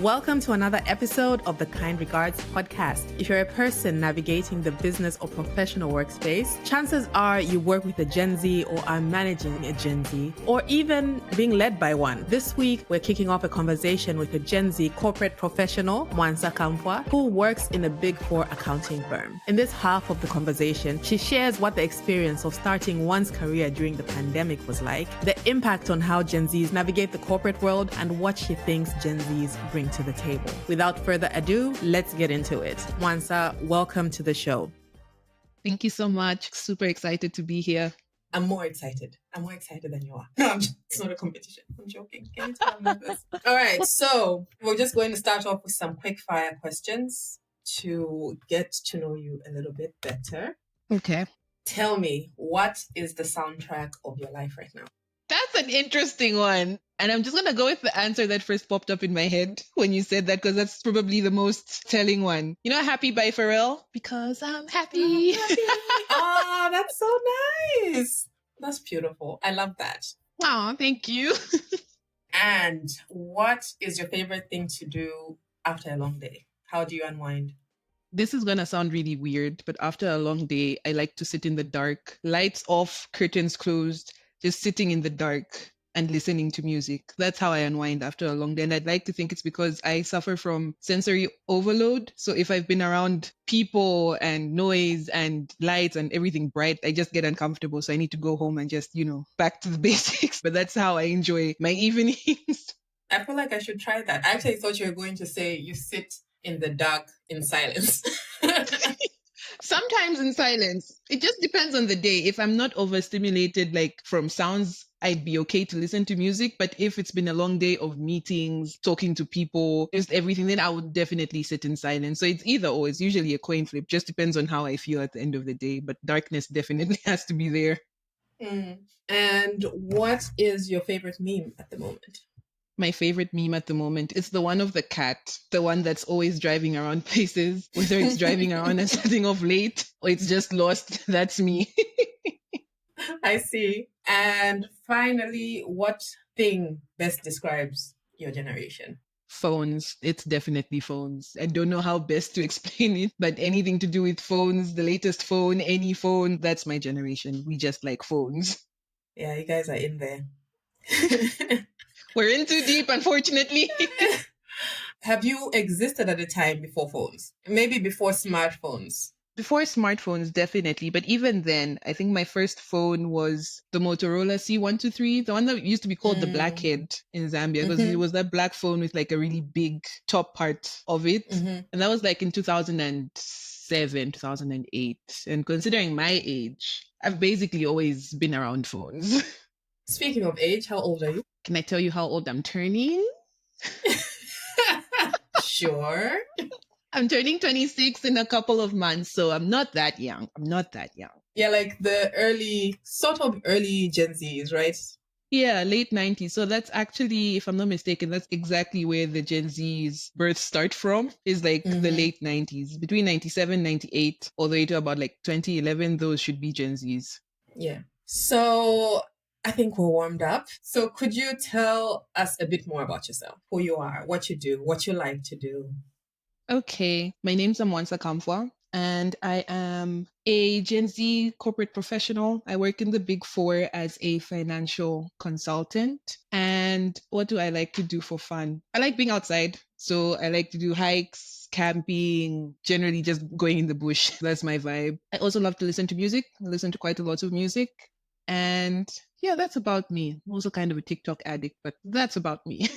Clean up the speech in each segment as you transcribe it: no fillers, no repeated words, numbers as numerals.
Welcome to another episode of the Kind Regards podcast. If you're a person navigating the business or professional workspace, chances are you work with a Gen Z or are managing a Gen Z, or even being led by one. This week, we're kicking off a conversation with a Gen Z corporate professional, Mwansa Kamfwa, who works in a Big Four accounting firm. In this half of the conversation, she shares what the experience of starting one's career during the pandemic was like, the impact on how Gen Zs navigate the corporate world, and what she thinks Gen Zs bring to the table. Without further ado, let's get into it. Mwansa, welcome to the show. Thank you so much. Super excited to be here. I'm more excited. I'm more excited than you are. No, it's not a competition. I'm joking. Can you tell I'm nervous? All right, so we're just going to start off with some quick fire questions to get to know you a little bit better. Okay. Tell me, what is the soundtrack of your life right now? That's an interesting one. And I'm just going to go with the answer that first popped up in my head when you said that, because that's probably the most telling one. You know, Happy by Pharrell? Because I'm happy. Oh, that's so nice. That's beautiful. I love that. Oh, thank you. And what is your favorite thing to do after a long day? How do you unwind? This is going to sound really weird, but after a long day, I like to sit in the dark, lights off, curtains closed, just sitting in the dark and listening to music. That's how I unwind after a long day. And I'd like to think it's because I suffer from sensory overload. So if I've been around people and noise and lights and everything bright, I just get uncomfortable. So I need to go home and just, back to the basics. But that's how I enjoy my evenings. I feel like I should try that. I actually thought you were going to say you sit in the dark in silence. Sometimes in silence. It just depends on the day. If I'm not overstimulated, like from sounds, I'd be okay to listen to music. But if it's been a long day of meetings, talking to people, just everything, then I would definitely sit in silence. So it's either or. It's usually a coin flip. Just depends on how I feel at the end of the day. But darkness definitely has to be there. And what is your favorite meme at the moment? My favorite meme at the moment is the one of the cat, the one that's always driving around places, whether it's driving around and starting off late or it's just lost. That's me. I see. And finally, what thing best describes your generation? Phones. It's definitely phones. I don't know how best to explain it, but anything to do with phones, the latest phone, any phone, that's my generation. We just like phones. Yeah, you guys are in there. We're in too deep, unfortunately. Have you existed at a time before phones? Maybe before smartphones? Before smartphones, definitely. But even then, I think my first phone was the Motorola C123, the one that used to be called the Blackhead in Zambia, because it was that black phone with like a really big top part of it. And that was like in 2007, 2008. And considering my age, I've basically always been around phones. Speaking of age, how old are you? Can I tell you how old I'm turning? Sure. I'm turning 26 in a couple of months, so I'm not that young. Yeah, like the sort of early Gen Zs, right? Yeah, late 90s. So that's actually, if I'm not mistaken, that's exactly where the Gen Z's birth start from, is like the late 90s. Between 97, 98, all the way to about like 2011, those should be Gen Zs. Yeah. So I think we're warmed up. So could you tell us a bit more about yourself? Who you are, what you do, what you like to do? Okay. My name's Mwansa Kamfwa, and I am a Gen Z corporate professional. I work in the Big Four as a financial consultant. And what do I like to do for fun? I like being outside. So I like to do hikes, camping, generally just going in the bush. That's my vibe. I also love to listen to music. I listen to quite a lot of music. And yeah, that's about me. I'm also kind of a TikTok addict, but that's about me.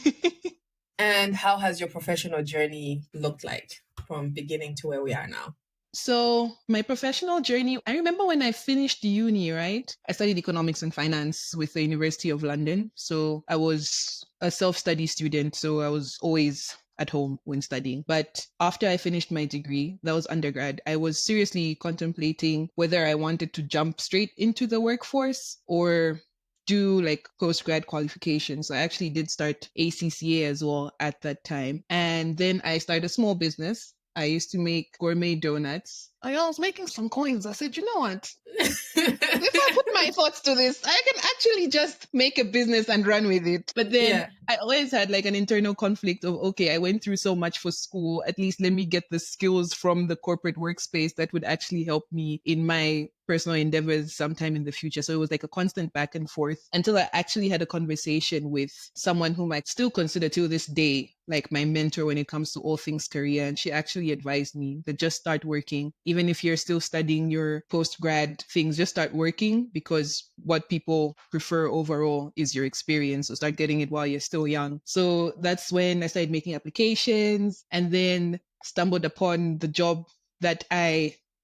And how has your professional journey looked like from beginning to where we are now? So my professional journey, I remember when I finished uni, right? I studied economics and finance with the University of London. So I was a self-study student. So I was always at home when studying. But after I finished my degree, that was undergrad, I was seriously contemplating whether I wanted to jump straight into the workforce or do like postgrad qualifications. So I actually did start ACCA as well at that time. And then I started a small business. I used to make gourmet donuts. I was making some coins. I said, you know what? If I put my thoughts to this, I can actually just make a business and run with it. But then Yeah. I always had like an internal conflict of, okay, I went through so much for school. At least let me get the skills from the corporate workspace that would actually help me in my personal endeavors sometime in the future. So it was like a constant back and forth until I actually had a conversation with someone whom I still consider till this day like my mentor when it comes to all things career. And she actually advised me that just start working. Even if you're still studying your post-grad things, just start working, because what people prefer overall is your experience. So start getting it while you're still young. So that's when I started making applications, and then stumbled upon the job that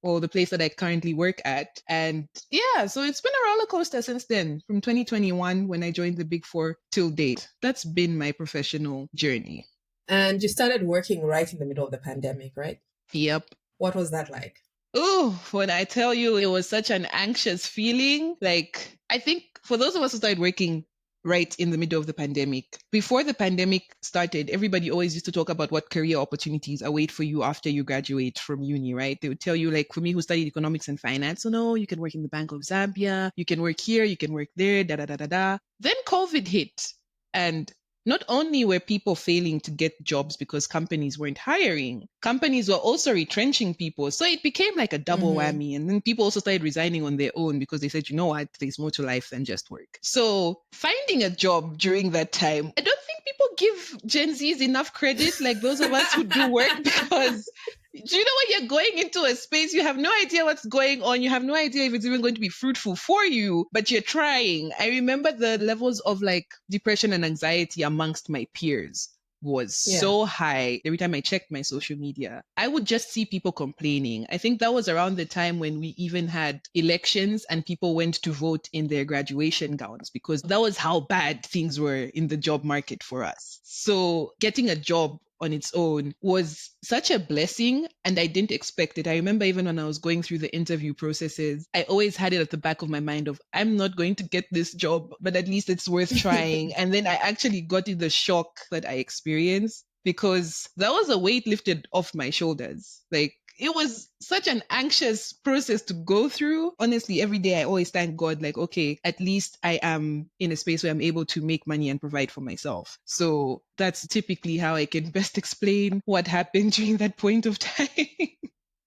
or the place that I currently work at. And yeah, so it's been a roller coaster since then, from 2021 when I joined the Big Four till date. That's been my professional journey. And you started working right in the middle of the pandemic, right? Yep. What was that like? Oh, when I tell you, it was such an anxious feeling. Like, I think for those of us who started working right in the middle of the pandemic, before the pandemic started, everybody always used to talk about what career opportunities await for you after you graduate from uni, right? They would tell you, like, for me who studied economics and finance, so no, you can work in the Bank of Zambia, you can work here, you can work there, da da da da da. Then COVID hit. And not only were people failing to get jobs because companies weren't hiring, companies were also retrenching people. So it became like a double whammy. And then people also started resigning on their own because they said, you know what, there's more to life than just work. So finding a job during that time, I don't think people give Gen Zs enough credit, like those of us who do work, because do you know when you're going into a space, you have no idea what's going on. You have no idea if it's even going to be fruitful for you, but you're trying. I remember the levels of like depression and anxiety amongst my peers was so high. Every time I checked my social media, I would just see people complaining. I think that was around the time when we even had elections and people went to vote in their graduation gowns, because that was how bad things were in the job market for us. So getting a job on its own was such a blessing, and I didn't expect it. I remember even when I was going through the interview processes, I always had it at the back of my mind of, I'm not going to get this job, but at least it's worth trying. And then I actually got in the shock that I experienced, because that was a weight lifted off my shoulders. Like, it was such an anxious process to go through. Honestly, every day I always thank God, like, okay, at least I am in a space where I'm able to make money and provide for myself. So that's typically how I can best explain what happened during that point of time.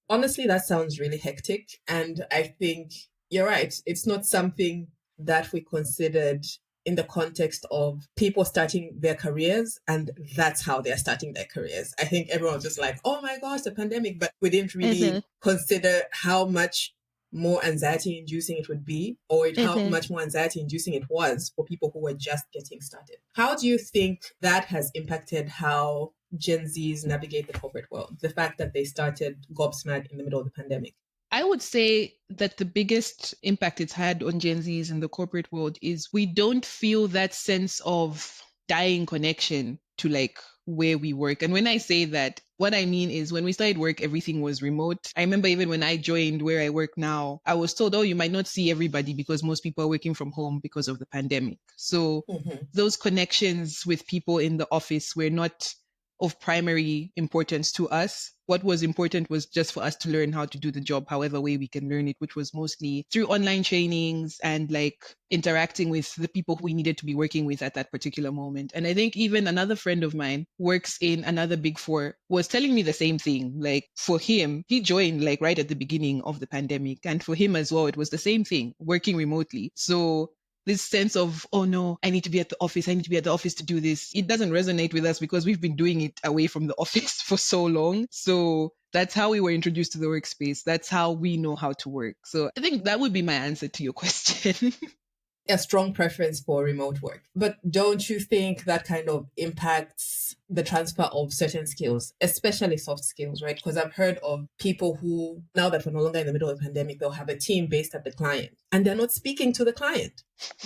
Honestly, that sounds really hectic. And I think you're right. It's not something that we considered in the context of people starting their careers, and that's how they're starting their careers. I think everyone was just like, oh my gosh, the pandemic, but we didn't really consider how much more anxiety inducing it would be, or how much more anxiety inducing it was for people who were just getting started. How do you think that has impacted how Gen Zs navigate the corporate world? The fact that they started gobsmacked in the middle of the pandemic. I would say that the biggest impact it's had on Gen Zs in the corporate world is we don't feel that sense of dying connection to like where we work. And when I say that, what I mean is when we started work, everything was remote. I remember even when I joined where I work now, I was told, oh, you might not see everybody because most people are working from home because of the pandemic. So those connections with people in the office were not of primary importance to us. What was important was just for us to learn how to do the job however way we can learn it, which was mostly through online trainings and like interacting with the people who we needed to be working with at that particular moment. And I think even another friend of mine works in another Big Four was telling me the same thing. Like for him, he joined like right at the beginning of the pandemic. And for him as well, it was the same thing, working remotely. So this sense of, oh no, I need to be at the office. I need to be at the office to do this. It doesn't resonate with us because we've been doing it away from the office for so long. So that's how we were introduced to the workspace. That's how we know how to work. So I think that would be my answer to your question. A strong preference for remote work. But don't you think that kind of impacts the transfer of certain skills, especially soft skills, right? Because I've heard of people who, now that we're no longer in the middle of the pandemic, they'll have a team based at the client and they're not speaking to the client.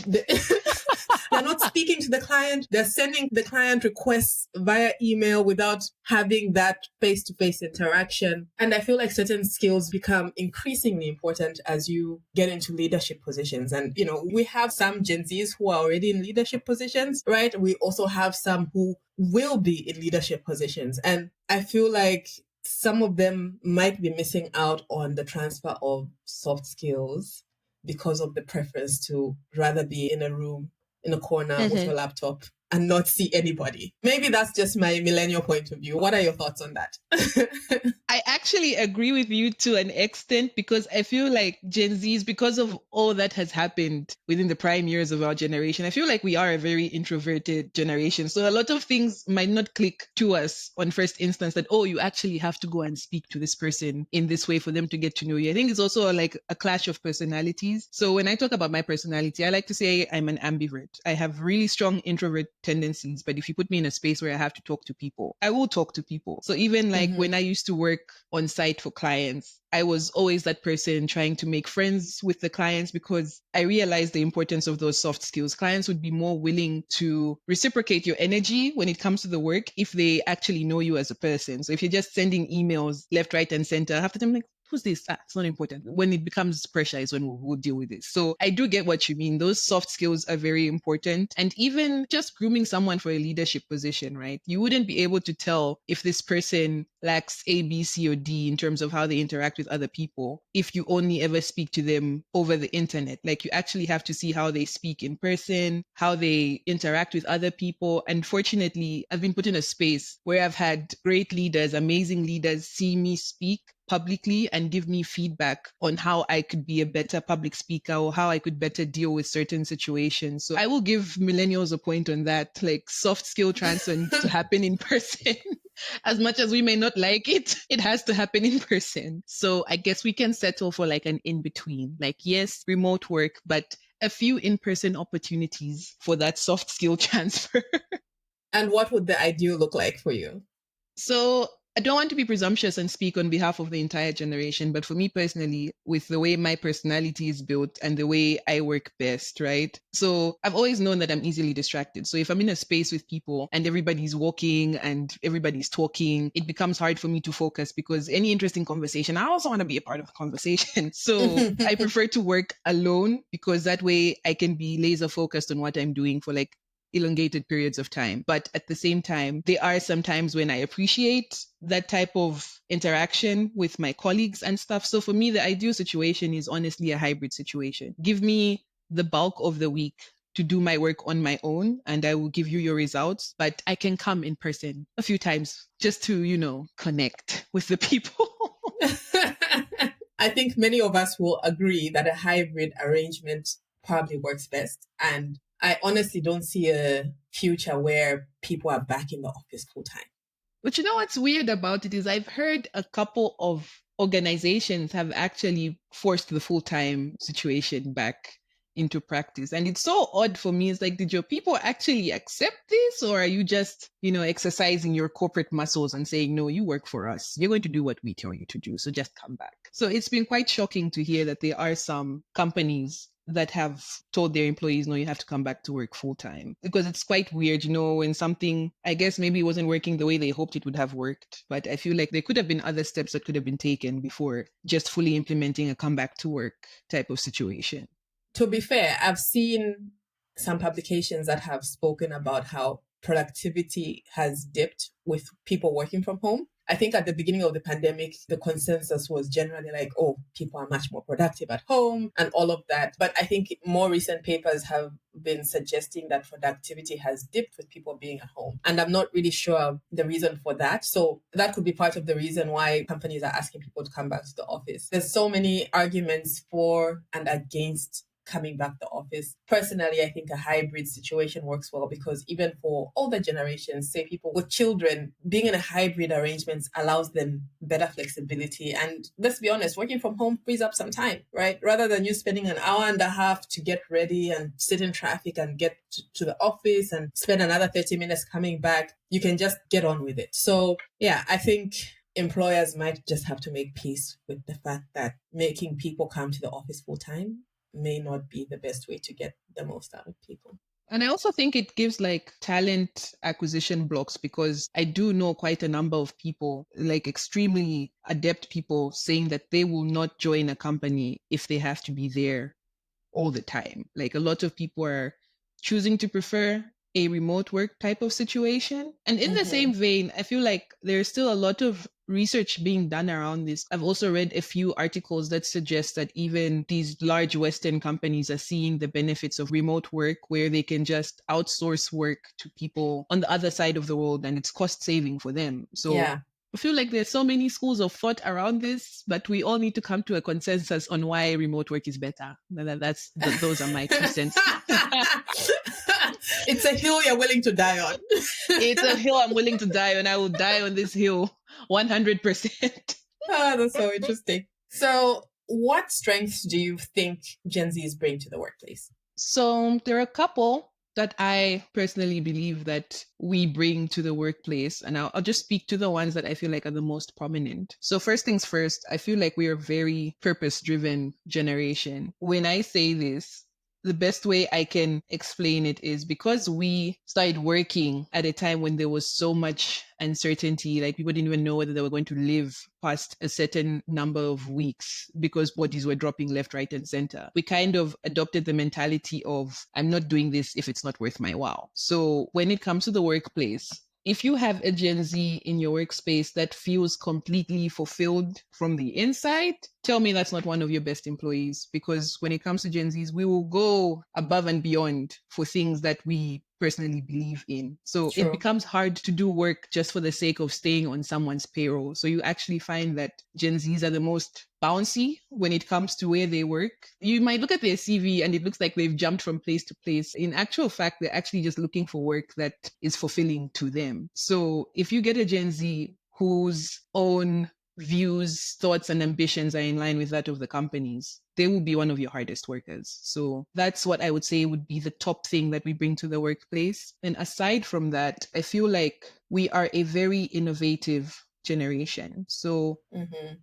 They're not speaking to the client. They're sending the client requests via email without having that face-to-face interaction. And I feel like certain skills become increasingly important as you get into leadership positions. And, you know, we have some Gen Zs who are already in leadership positions, right? We also have some who will be in leadership positions. And I feel like some of them might be missing out on the transfer of soft skills because of the preference to rather be in a room, in a corner with your laptop and not see anybody. Maybe that's just my millennial point of view. What are your thoughts on that? I actually agree with you to an extent, because I feel like Gen Zs, because of all that has happened within the prime years of our generation, I feel like we are a very introverted generation. So a lot of things might not click to us on first instance, that, oh, you actually have to go and speak to this person in this way for them to get to know you. I think it's also like a clash of personalities. So when I talk about my personality, I like to say I'm an ambivert. I have really strong introvert tendencies, but if you put me in a space where I have to talk to people, I will talk to people. So even like when I used to work on site for clients, I was always that person trying to make friends with the clients, because I realized the importance of those soft skills. Clients would be more willing to reciprocate your energy when it comes to the work if they actually know you as a person. So if you're just sending emails left, right, and center, half the time, like, who's this? It's not important. When it becomes pressure is when we'll deal with this. So I do get what you mean. Those soft skills are very important. And even just grooming someone for a leadership position, right? You wouldn't be able to tell if this person lacks A, B, C, or D in terms of how they interact with other people if you only ever speak to them over the internet. Like, you actually have to see how they speak in person, how they interact with other people. And fortunately, I've been put in a space where I've had great leaders, amazing leaders, see me speak publicly and give me feedback on how I could be a better public speaker or how I could better deal with certain situations. So I will give millennials a point on that. Like, soft skill transfer needs to happen in person. As much as we may not like it, it has to happen in person. So I guess we can settle for like an in between. Like, yes, remote work, but a few in-person opportunities for that soft skill transfer. And what would the ideal look like for you? So I don't want to be presumptuous and speak on behalf of the entire generation, but for me personally, with the way my personality is built and the way I work best, right? So I've always known that I'm easily distracted. So if I'm in a space with people and everybody's walking and everybody's talking, it becomes hard for me to focus, because any interesting conversation, I also want to be a part of the conversation. So I prefer to work alone, because that way I can be laser focused on what I'm doing for like elongated periods of time. But at the same time, there are some times when I appreciate that type of interaction with my colleagues and stuff. So for me, the ideal situation is honestly a hybrid situation. Give me the bulk of the week to do my work on my own, and I will give you your results, but I can come in person a few times just to, connect with the people. I think many of us will agree that a hybrid arrangement probably works best. And I honestly don't see a future where people are back in the office full time. But you know what's weird about it is I've heard a couple of organizations have actually forced the full-time situation back into practice. And it's so odd for me. It's like, did your people actually accept this? Or are you just, exercising your corporate muscles and saying, no, you work for us. You're going to do what we tell you to do. So just come back. So it's been quite shocking to hear that there are some companies that have told their employees, no, you have to come back to work full time. Because it's quite weird, when something, I guess maybe wasn't working the way they hoped it would have worked. But I feel like there could have been other steps that could have been taken before just fully implementing a come back to work type of situation. To be fair, I've seen some publications that have spoken about how productivity has dipped with people working from home. I think at the beginning of the pandemic, the consensus was generally like, oh, people are much more productive at home and all of that. But I think more recent papers have been suggesting that productivity has dipped with people being at home. And I'm not really sure the reason for that. So that could be part of the reason why companies are asking people to come back to the office. There's so many arguments for and against coming back to the office. Personally, I think a hybrid situation works well, because even for older generations, say people with children, being in a hybrid arrangement allows them better flexibility. And let's be honest, working from home frees up some time, right? Rather than you spending an hour and a half to get ready and sit in traffic and get to the office and spend another 30 minutes coming back, you can just get on with it. So yeah, I think employers might just have to make peace with the fact that making people come to the office full time may not be the best way to get the most out of people. And I also think it gives like talent acquisition blocks, because I do know quite a number of people, like extremely adept people, saying that they will not join a company if they have to be there all the time. Like, a lot of people are choosing to prefer a remote work type of situation. And in the same vein, I feel like there's still a lot of research being done around this. I've also read a few articles that suggest that even these large Western companies are seeing the benefits of remote work, where they can just outsource work to people on the other side of the world, and it's cost saving for them. So Yeah. I feel like there's so many schools of thought around this, but we all need to come to a consensus on why remote work is better. Those are my 2 cents. It's a hill you're willing to die on. It's a hill I'm willing to die on. I will die on this hill 100%. That's so interesting. So, what strengths do you think Gen Zs bring to the workplace? So there are a couple that I personally believe that we bring to the workplace. And I'll just speak to the ones that I feel like are the most prominent. So first things first, I feel like we are a very purpose-driven generation. When I say this, the best way I can explain it is because we started working at a time when there was so much uncertainty, like people didn't even know whether they were going to live past a certain number of weeks because bodies were dropping left, right, and center. We kind of adopted the mentality of, I'm not doing this if it's not worth my while. So when it comes to the workplace, if you have a Gen Z in your workspace that feels completely fulfilled from the inside, tell me that's not one of your best employees. Because when it comes to Gen Zs, we will go above and beyond for things that we personally believe in. So True. It becomes hard to do work just for the sake of staying on someone's payroll. So you actually find that Gen Zs are the most bouncy when it comes to where they work. You might look at their CV and it looks like they've jumped from place to place. In actual fact, they're actually just looking for work that is fulfilling to them. So if you get a Gen Z whose own views, thoughts, and ambitions are in line with that of the companies, they will be one of your hardest workers. So that's what I would say would be the top thing that we bring to the workplace. And aside from that, I feel like we are a very innovative generation. So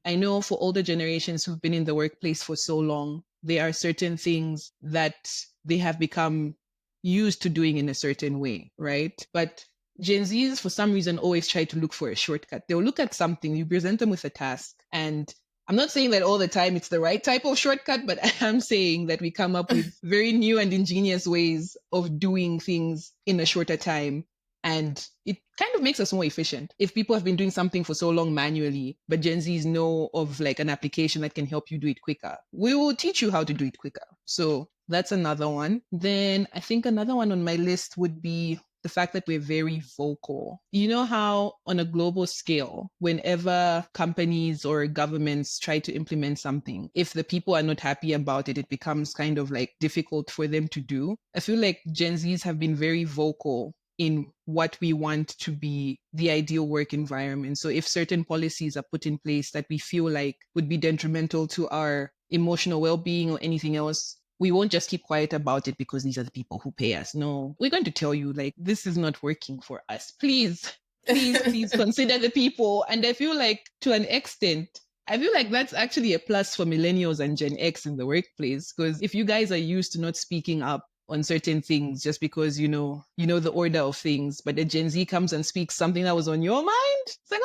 I know for older generations who've been in the workplace for so long, there are certain things that they have become used to doing in a certain way, right? But Gen Zs, for some reason, always try to look for a shortcut. They'll look at something, you present them with a task, and I'm not saying that all the time it's the right type of shortcut, but I am saying that we come up with very new and ingenious ways of doing things in a shorter time. And it kind of makes us more efficient. If people have been doing something for so long manually, but Gen Zs know of like an application that can help you do it quicker, we will teach you how to do it quicker. So that's another one. Then I think another one on my list would be the fact that we're very vocal. You know how on a global scale, whenever companies or governments try to implement something, if the people are not happy about it, it becomes kind of like difficult for them to do. I feel like Gen Zs have been very vocal in what we want to be the ideal work environment. So if certain policies are put in place that we feel like would be detrimental to our emotional well-being or anything else, we won't just keep quiet about it because these are the people who pay us. No, we're going to tell you, like, this is not working for us. Please consider the people. And I feel like to an extent, I feel like that's actually a plus for millennials and Gen X in the workplace. Because if you guys are used to not speaking up on certain things just because you know the order of things, but a Gen Z comes and speaks something that was on your mind, it's like,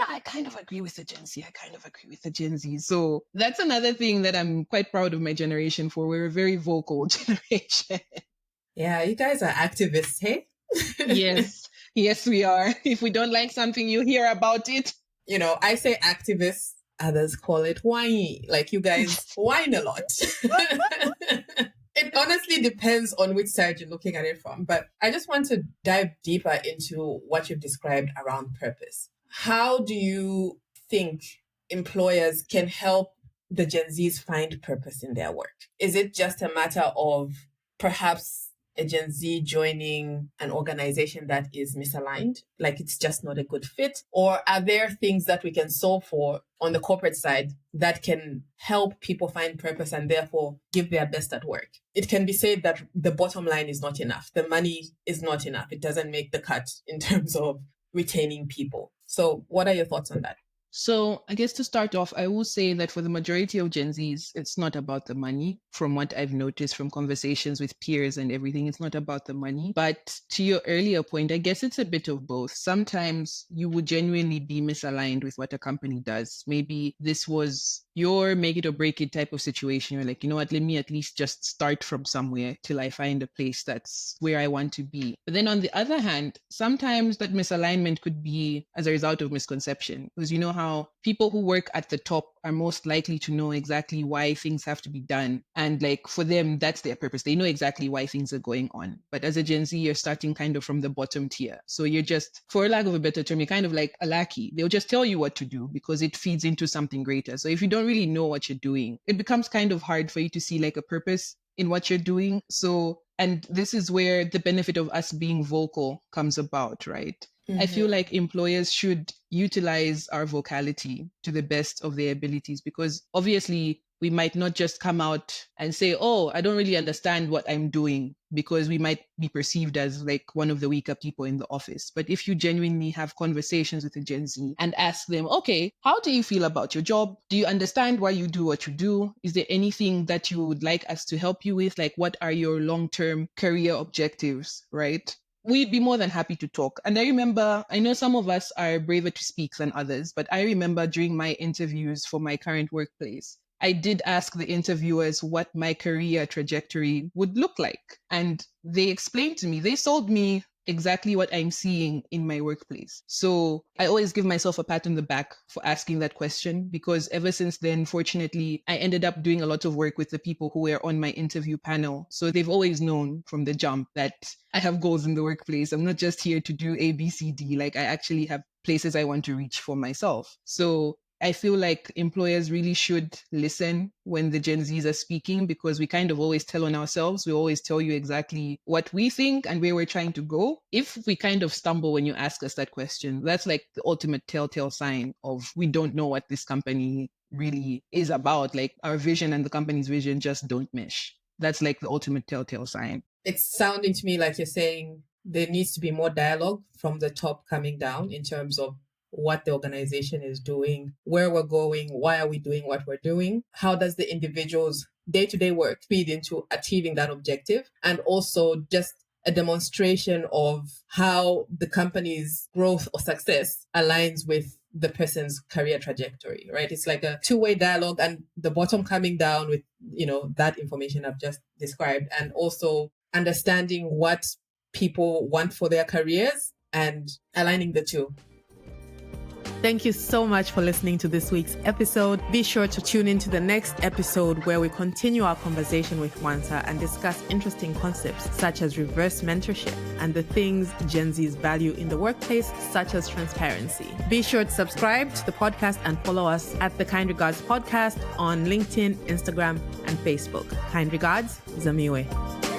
I kind of agree with the Gen Z, I kind of agree with the Gen Z. So that's another thing that I'm quite proud of my generation for. We're a very vocal generation. Yeah, you guys are activists, hey? Yes, we are. If we don't like something, you hear about it. I say activists, others call it whiny. Like, you guys whine a lot. It honestly depends on which side you're looking at it from. But I just want to dive deeper into what you've described around purpose. How do you think employers can help the Gen Zs find purpose in their work? Is it just a matter of perhaps a Gen Z joining an organization that is misaligned, like it's just not a good fit? Or are there things that we can solve for on the corporate side that can help people find purpose and therefore give their best at work? It can be said that the bottom line is not enough. The money is not enough. It doesn't make the cut in terms of retaining people. So what are your thoughts on that? So I guess to start off, I will say that for the majority of Gen Zs, it's not about the money. From what I've noticed from conversations with peers and everything, it's not about the money. But to your earlier point, I guess it's a bit of both. Sometimes you would genuinely be misaligned with what a company does. Maybe this was your make it or break it type of situation. You're like, you know what, let me at least just start from somewhere till I find a place that's where I want to be. But then on the other hand, sometimes that misalignment could be as a result of misconception, because you know how people who work at the top are most likely to know exactly why things have to be done. And like for them, that's their purpose. They know exactly why things are going on. But as a Gen Z, you're starting kind of from the bottom tier. So you're just, for lack of a better term, you're kind of like a lackey. They'll just tell you what to do because it feeds into something greater. So if you don't really know what you're doing, it becomes kind of hard for you to see like a purpose in what you're doing. So, and this is where the benefit of us being vocal comes about, right? I feel like employers should utilize our vocality to the best of their abilities, because obviously we might not just come out and say, oh, I don't really understand what I'm doing, because we might be perceived as like one of the weaker people in the office. But if you genuinely have conversations with a Gen Z and ask them, okay, how do you feel about your job? Do you understand why you do what you do? Is there anything that you would like us to help you with? Like, what are your long-term career objectives, right? We'd be more than happy to talk. And I know some of us are braver to speak than others, but I remember during my interviews for my current workplace, I did ask the interviewers what my career trajectory would look like. And they explained to me, they sold me exactly what I'm seeing in my workplace. So I always give myself a pat on the back for asking that question, because ever since then, fortunately, I ended up doing a lot of work with the people who were on my interview panel. So they've always known from the jump that I have goals in the workplace. I'm not just here to do A, B, C, D. Like, I actually have places I want to reach for myself. So I feel like employers really should listen when the Gen Zs are speaking, because we kind of always tell on ourselves. We always tell you exactly what we think and where we're trying to go. If we kind of stumble when you ask us that question, that's like the ultimate telltale sign of we don't know what this company really is about. Like, our vision and the company's vision just don't mesh. That's like the ultimate telltale sign. It's sounding to me like you're saying there needs to be more dialogue from the top coming down in terms of what the organization is doing, where we're going, why are we doing what we're doing, how does the individual's day-to-day work feed into achieving that objective, and also just a demonstration of how the company's growth or success aligns with the person's career trajectory, right? It's like a two-way dialogue, and the bottom coming down with, that information I've just described, and also understanding what people want for their careers and aligning the two. Thank you so much for listening to this week's episode. Be sure to tune into the next episode where we continue our conversation with Mwansa and discuss interesting concepts such as reverse mentorship and the things Gen Zs value in the workplace, such as transparency. Be sure to subscribe to the podcast and follow us at the Kind Regards Podcast on LinkedIn, Instagram, and Facebook. Kind regards, Zamiwe.